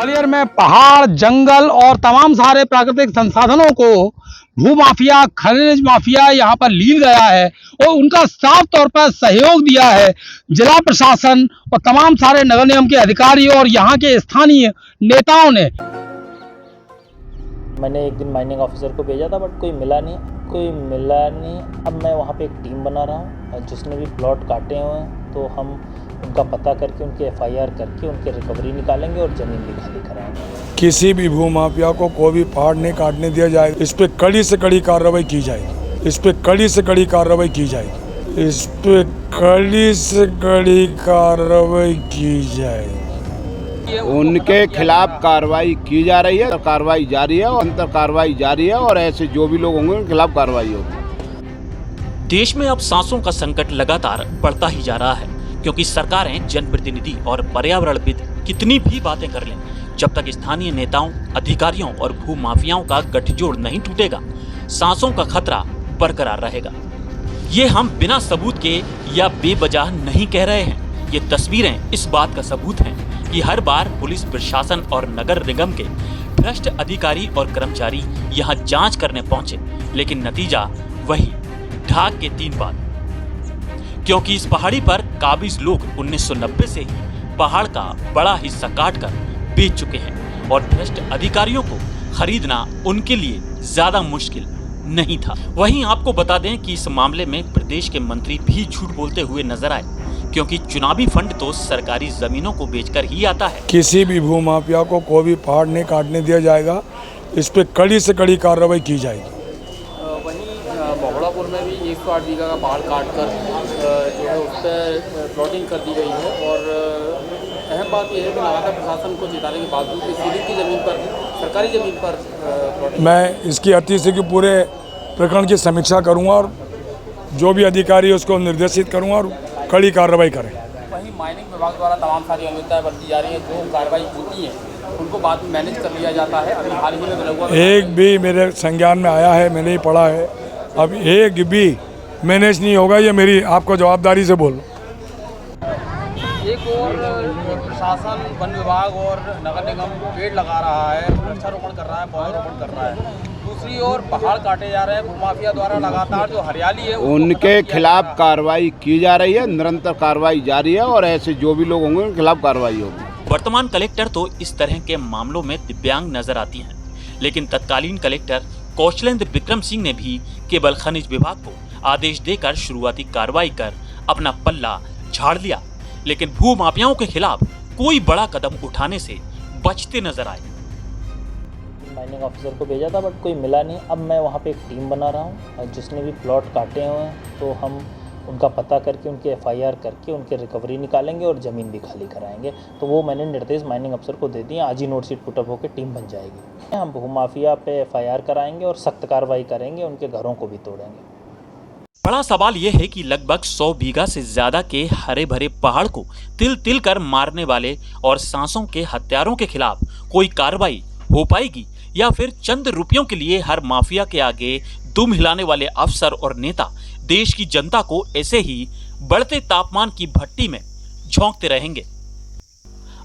ग्वालियर में पहाड़, जंगल और तमाम सारे प्राकृतिक संसाधनों को भूमाफिया, खनिज माफिया यहाँ पर लील गया है और उनका साफ तौर पर सहयोग दिया है जिला प्रशासन और तमाम सारे नगर निगम के अधिकारी और यहाँ के स्थानीय नेताओं ने। मैंने एक दिन माइनिंग ऑफिसर को भेजा था बट कोई मिला नहीं। अब मैं वहाँ पे एक टीम बना रहा हूँ, जिसने भी प्लॉट काटे हुए हैं तो हम उनका पता करके उनके FIR करके उनके रिकवरी निकालेंगे और ज़मीन भी खाली कराएंगे। किसी भी भूमाफिया को कोई भी पहाड़ नहीं काटने दिया जाएगा। इस पे कड़ी से कड़ी कार्रवाई की जाएगी। इस पे कड़ी से कड़ी कार्रवाई की जाएगी। इस पे कड़ी से कड़ी कार्रवाई की जाएगी। उनके खिलाफ कार्रवाई की जा रही है, कार्रवाई जारी है और अंतर कार्रवाई जारी है और ऐसे जो भी लोग होंगे उनके खिलाफ कार्रवाई होगी। देश में अब सांसों का संकट लगातार बढ़ता ही जा रहा है, क्योंकि सरकारें, जनप्रतिनिधि और पर्यावरणविद कितनी भी बातें कर लें, जब तक स्थानीय नेताओं, अधिकारियों और भूमाफियाओं का गठजोड़ नहीं टूटेगा, सांसों का खतरा बरकरार रहेगा। ये हम बिना सबूत के या बेवजह नहीं कह रहे हैं। ये तस्वीरें इस बात का सबूत हैं कि हर बार पुलिस प्रशासन और नगर निगम के भ्रष्ट अधिकारी और कर्मचारी यहाँ जांच करने पहुंचे, लेकिन नतीजा वही ढाक के 3 बात। क्योंकि इस पहाड़ी पर काबिज लोग 1990 से ही पहाड़ का बड़ा हिस्सा काटकर बेच चुके हैं और भ्रष्ट अधिकारियों को खरीदना उनके लिए ज्यादा मुश्किल नहीं था। वहीं आपको बता दें कि इस मामले में प्रदेश के मंत्री भी झूठ बोलते हुए नजर आए, क्योंकि चुनावी फंड तो सरकारी जमीनों को बेचकर ही आता है। किसी भी भूमाफिया को कोई भी पहाड़ नहीं काटने दिया जाएगा। इस पे कड़ी से कड़ी कार्रवाई की जाएगी। बहोड़ापुर में भी 108 बीघा का पहाड़ काटकर जो है उस पर प्लॉटिंग कर दी गई है और अहम बात यह है कि लगातार प्रशासन को चेताने के बावजूद भी सिविल की ज़मीन पर, सरकारी ज़मीन पर प्लॉटिंग। मैं इसकी अतिशय की पूरे प्रकरण की समीक्षा करूंगा और जो भी अधिकारी है उसको निर्देशित करूंगा और कड़ी कार्रवाई करें। वहीं माइनिंग विभाग द्वारा तमाम सारी अनियमितताएं बरती जा रही है। जो कार्रवाई होती है उनको बाद में मैनेज कर लिया जाता है। अभी हाल ही में मिला हुआ एक भी मेरे संज्ञान में आया है, मैंने ही पढ़ा है। अब एक भी मैनेज नहीं होगा, ये मेरी आपको जवाबदारी से बोल। एक और प्रशासन, वन विभाग और नगर निगम पेड़ लगा रहा है, वृक्षारोपण कर रहा है, पौधारोपण कर रहा है। दूसरी ओर पहाड़ काटे जा रहे हैं। भूमाफिया द्वारा लगातार जो हरियाली है उनके खिलाफ कार्रवाई की जा रही है, निरंतर कार्रवाई जारी है और ऐसे जो भी लोग होंगे उनके खिलाफ कार्रवाई होगी। वर्तमान कलेक्टर तो इस तरह के मामलों में दिव्यांग नजर आती हैं, लेकिन तत्कालीन कलेक्टर कौशलेंद्र विक्रम सिंह ने भी केवल खनिज विभाग को आदेश देकर शुरुआती कार्रवाई कर अपना पल्ला झाड़ लिया, लेकिन भूमाफियाओं के खिलाफ कोई बड़ा कदम उठाने से बचते नजर आए। माइनिंग ऑफिसर को भेजा था बट कोई मिला नहीं। अब मैं वहाँ पे एक टीम बना रहा हूँ, जिसने भी प्लॉट काटे हुए हैं तो हम उनका पता करके उनके FIR करके उनके रिकवरी निकालेंगे और ज़मीन भी खाली कराएंगे। तो वो मैंने निर्देश माइनिंग अफसर को दे दिए। आज ही नोट शीट पुटअप होकर टीम बन जाएगी। हम भूमाफिया पे FIR कराएंगे और सख्त कार्रवाई करेंगे, उनके घरों को भी तोड़ेंगे। बड़ा सवाल यह है कि लगभग 100 बीघा से ज्यादा के हरे भरे पहाड़ को तिल तिल कर मारने वाले और सांसों के हत्यारों के खिलाफ कोई कार्रवाई हो पाएगी, या फिर चंद रुपयों के लिए हर माफिया के आगे दुम हिलाने वाले अफसर और नेता देश की जनता को ऐसे ही बढ़ते तापमान की भट्टी में झोंकते रहेंगे।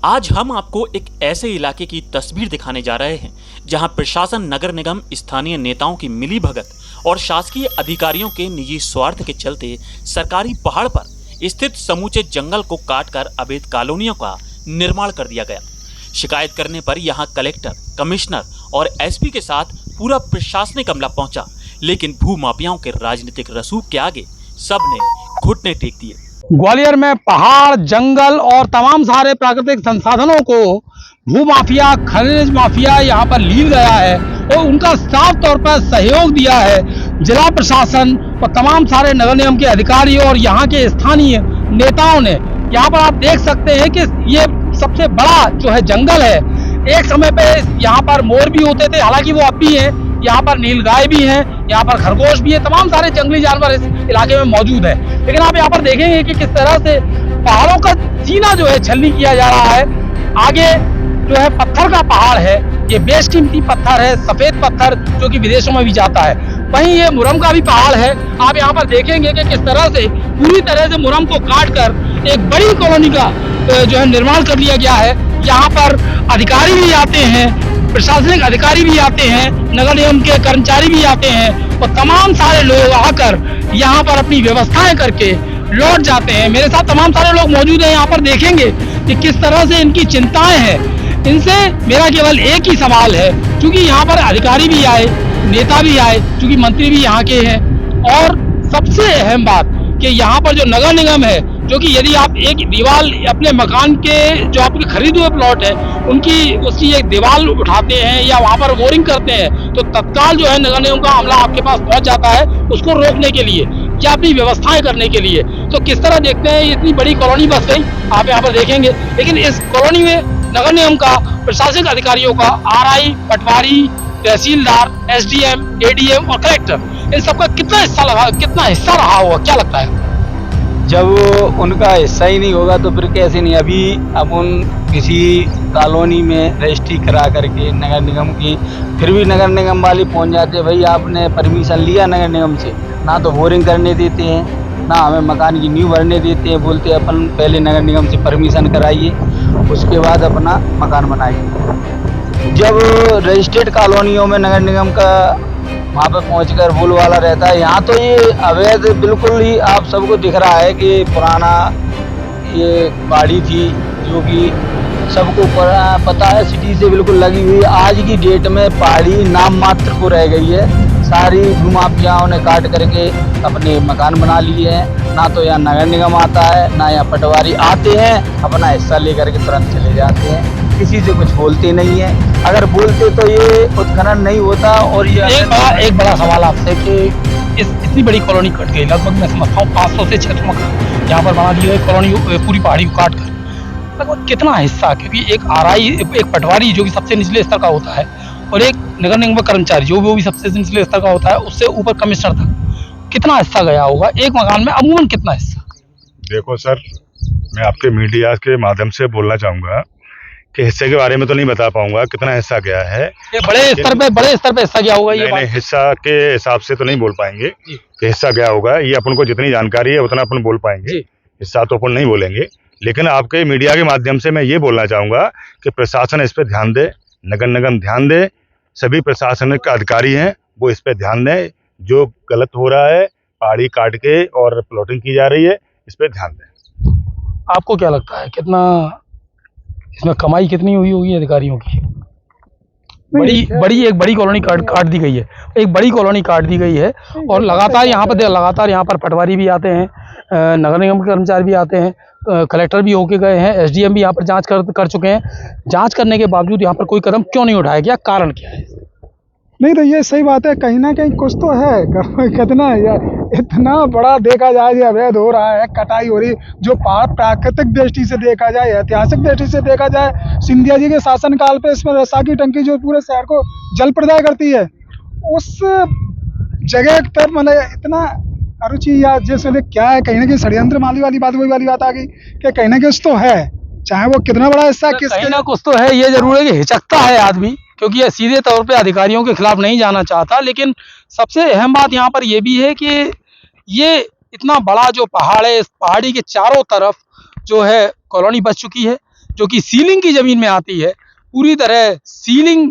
आज हम आपको एक ऐसे इलाके की तस्वीर दिखाने जा रहे हैं जहां प्रशासन, नगर निगम, स्थानीय नेताओं की मिलीभगत और शासकीय अधिकारियों के निजी स्वार्थ के चलते सरकारी पहाड़ पर स्थित समूचे जंगल को काटकर अवैध कॉलोनियों का निर्माण कर दिया गया। शिकायत करने पर यहां कलेक्टर, कमिश्नर और SP के साथ पूरा प्रशासनिक अमला पहुंचा, लेकिन भूमाफियाओं के राजनीतिक रसूख के आगे सबने घुटने टेक दिए। ग्वालियर में पहाड़, जंगल और तमाम सारे प्राकृतिक संसाधनों को भूमाफिया, खनिज माफिया यहाँ पर लील गया है और उनका साफ तौर पर सहयोग दिया है जिला प्रशासन और तमाम सारे नगर निगम के अधिकारी और यहाँ के स्थानीय नेताओं ने। यहाँ पर आप देख सकते हैं कि ये सबसे बड़ा जो है जंगल है। एक समय पे यहाँ पर मोर भी होते थे, हालांकि वो अब भी हैं। यहाँ पर नीलगाय भी हैं, यहाँ पर खरगोश भी है, तमाम सारे जंगली जानवर इस इलाके में मौजूद है। लेकिन आप यहाँ पर देखेंगे कि किस तरह से पहाड़ों का सीना जो है छलनी किया जा रहा है। आगे जो है पत्थर का पहाड़ है, ये बेशकीमती पत्थर है, सफेद पत्थर जो कि विदेशों में भी जाता है। वहीं ये मुरम का भी पहाड़ है। आप यहाँ पर देखेंगे कि किस तरह से पूरी तरह से मुरम को काट कर एक बड़ी कॉलोनी का जो है निर्माण कर लिया गया है। यहाँ पर अधिकारी भी आते हैं, प्रशासनिक अधिकारी भी आते हैं, नगर निगम के कर्मचारी भी आते हैं और तमाम सारे लोग आकर यहाँ पर अपनी व्यवस्थाएं करके लौट जाते हैं। मेरे साथ तमाम सारे लोग मौजूद हैं, यहाँ पर देखेंगे कि किस तरह से इनकी चिंताएं हैं। इनसे मेरा केवल एक ही सवाल है, क्योंकि यहाँ पर अधिकारी भी आए, नेता भी आए, क्योंकि मंत्री भी यहाँ के हैं, और सबसे अहम बात कि यहाँ पर जो नगर निगम है, जो कि यदि आप एक दीवार अपने मकान के जो आपके खरीदे हुए प्लॉट है उसकी एक दीवार उठाते हैं या वहाँ पर बोरिंग करते हैं, तो तत्काल जो है नगर निगम का अमला आपके पास पहुँच जाता है उसको रोकने के लिए या अपनी व्यवस्थाएं करने के लिए। तो किस तरह देखते हैं, इतनी बड़ी कॉलोनी बस गई, आप यहाँ पर देखेंगे, लेकिन इस कॉलोनी में नगर निगम का, प्रशासनिक अधिकारियों का, RI, पटवारी, तहसीलदार, SDM, ADM और कलेक्टर, इन सबका कितना हिस्सा रहा होगा, क्या लगता है? जब उनका हिस्सा ही नहीं होगा तो फिर कैसे नहीं। अभी अपन किसी कॉलोनी में रजिस्ट्री करा करके नगर निगम की, फिर भी नगर निगम वाले पहुंच जाते हैं, भाई आपने परमिशन लिया नगर निगम से, ना तो बोरिंग करने देते हैं, ना हमें मकान की नींव भरने देते हैं, बोलते हैं अपन पहले नगर निगम से परमिशन कराइए उसके बाद अपना मकान बनाइए। जब रजिस्टर्ड कॉलोनियों में नगर निगम का वहाँ पे पहुंचकर बोलवाला रहता है, यहाँ तो ये अवैध बिल्कुल ही आप सबको दिख रहा है कि पुराना ये बाड़ी थी जो कि सबको पता है, सिटी से बिल्कुल लगी हुई। आज की डेट में पहाड़ी नाम मात्र को रह गई है, सारी भूमाफियाओं ने काट करके अपने मकान बना लिए हैं। ना तो यहाँ नगर निगम आता है, ना यहाँ पटवारी आते हैं, अपना हिस्सा लेकर के तुरंत चले जाते हैं, किसी से कुछ बोलते नहीं है। अगर बोलते तो ये उत्खनन नहीं होता। और ये एक बड़ा सवाल आपसे कि इतनी बड़ी कॉलोनी कट गई, लगभग मैं समझता हूँ 500 से 600 मकान यहाँ पर बना दी गई, कॉलोनी पूरी पहाड़ी को काट कर, लगभग कितना हिस्सा, क्योंकि एक RI, एक पटवारी जो कि सबसे निचले स्तर का होता है, और एक नगर निगम का कर्मचारी जो वो भी सबसे निचले स्तर का होता है, उससे ऊपर कमिश्नर तक, कितना हिस्सा गया होगा एक मकान में, अमूमन कितना हिस्सा? देखो सर, मैं आपके मीडिया के माध्यम से बोलना चाहूँगा कि हिस्से के बारे में तो नहीं बता पाऊंगा कितना हिस्सा गया है। ये बड़े स्तर पे हिस्सा गया होगा, ये नहीं, हिस्सा के हिसाब से तो नहीं बोल पाएंगे कि हिस्सा क्या होगा। ये अपन को जितनी जानकारी है उतना अपन बोल पाएंगे, हिस्सा तो अपन नहीं बोलेंगे। लेकिन आपके मीडिया के माध्यम से मैं ये बोलना चाहूँगा कि प्रशासन इस पर ध्यान दे, नगर निगम ध्यान दे, सभी प्रशासनिक अधिकारी हैं वो इस पर ध्यान दें। जो गलत हो रहा है, पहाड़ी काट के और प्लॉटिंग की जा रही है, इस पर ध्यान दें। आपको क्या लगता है कितना इसमें कमाई कितनी हुई होगी अधिकारियों की? एक बड़ी कॉलोनी काट दी गई है, एक बड़ी कॉलोनी काट दी गई है, और लगातार यहाँ पर पटवारी भी आते हैं, नगर निगम के कर्मचारी भी आते हैं, कलेक्टर भी होके गए हैं, SDM भी यहाँ पर जांच कर चुके हैं। जांच करने के बावजूद यहाँ पर कोई कदम क्यों नहीं उठाया गया, कारण क्या है? नहीं तो ये सही बात है, कहीं ना कहीं कुछ तो है। कितना यार, इतना बड़ा देखा जाए ये अवैध हो रहा है, कटाई हो रही, जो पहाड़ प्राकृतिक दृष्टि से देखा जाए, ऐतिहासिक दृष्टि से देखा जाए, सिंधिया जी के शासनकाल पे इसमें रसा की टंकी जो पूरे शहर को जल प्रदाय करती है, उस जगह पर मतलब इतना अरुचि या जैसे क्या है, कहीं ना कहीं षड्यंत्र माली वाली बात आ गई कि कहीं ना कुछ तो है, चाहे वो कितना बड़ा हिस्सा कहीं ना कुछ तो है। ये जरूर है कि हिचकता है आदमी, क्योंकि ये सीधे तौर पे अधिकारियों के खिलाफ नहीं जाना चाहता। लेकिन सबसे अहम बात यहाँ पर ये भी है कि ये इतना बड़ा जो पहाड़ है, इस पहाड़ी के चारों तरफ जो है कॉलोनी बच चुकी है, जो कि सीलिंग की जमीन में आती है। पूरी तरह सीलिंग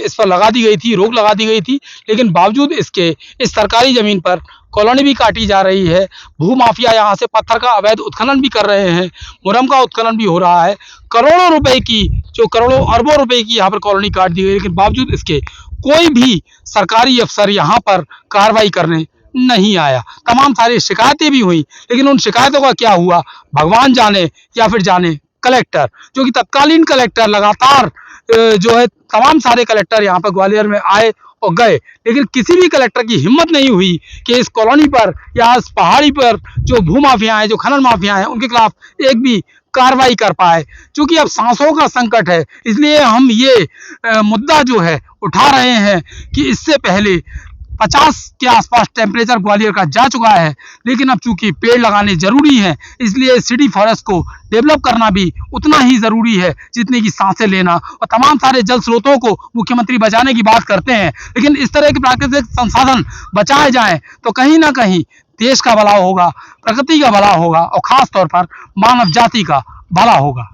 इस पर लगा दी गई थी, रोक लगा दी गई थी, लेकिन बावजूद इसके इस सरकारी जमीन पर कॉलोनी भी काटी जा रही है। भूमाफिया यहाँ से पत्थर का अवैध उत्खनन भी कर रहे हैं, मुरम का उत्खनन भी हो रहा है। करोड़ों रुपए की, जो करोड़ों अरबों रुपए की यहाँ पर कॉलोनी काट दी गई, लेकिन बावजूद इसके कोई भी सरकारी अफसर यहाँ पर कार्रवाई करने नहीं आया। तमाम सारी शिकायतें भी हुई, लेकिन उन शिकायतों का क्या हुआ भगवान जाने, या फिर जाने कलेक्टर, जो कि तत्कालीन कलेक्टर लगातार जो है तमाम सारे कलेक्टर यहाँ पर ग्वालियर में आए और गए, लेकिन किसी भी कलेक्टर की हिम्मत नहीं हुई कि इस कॉलोनी पर या इस पहाड़ी पर जो भूमाफिया हैं, जो खनन माफिया हैं, उनके खिलाफ एक भी कार्रवाई कर पाए। क्योंकि अब सांसों का संकट है, इसलिए हम ये मुद्दा जो है उठा रहे हैं कि इससे पहले 50 के आसपास टेम्परेचर ग्वालियर का जा चुका है, लेकिन अब चूंकि पेड़ लगाने जरूरी हैं, इसलिए सिटी फॉरेस्ट को डेवलप करना भी उतना ही जरूरी है जितने की सांसें लेना। और तमाम सारे जल स्रोतों को मुख्यमंत्री बचाने की बात करते हैं, लेकिन इस तरह के प्राकृतिक संसाधन बचाए जाएं तो कहीं ना कहीं देश का भला होगा, प्रकृति का भला होगा, और खास तौर पर मानव जाति का भला होगा।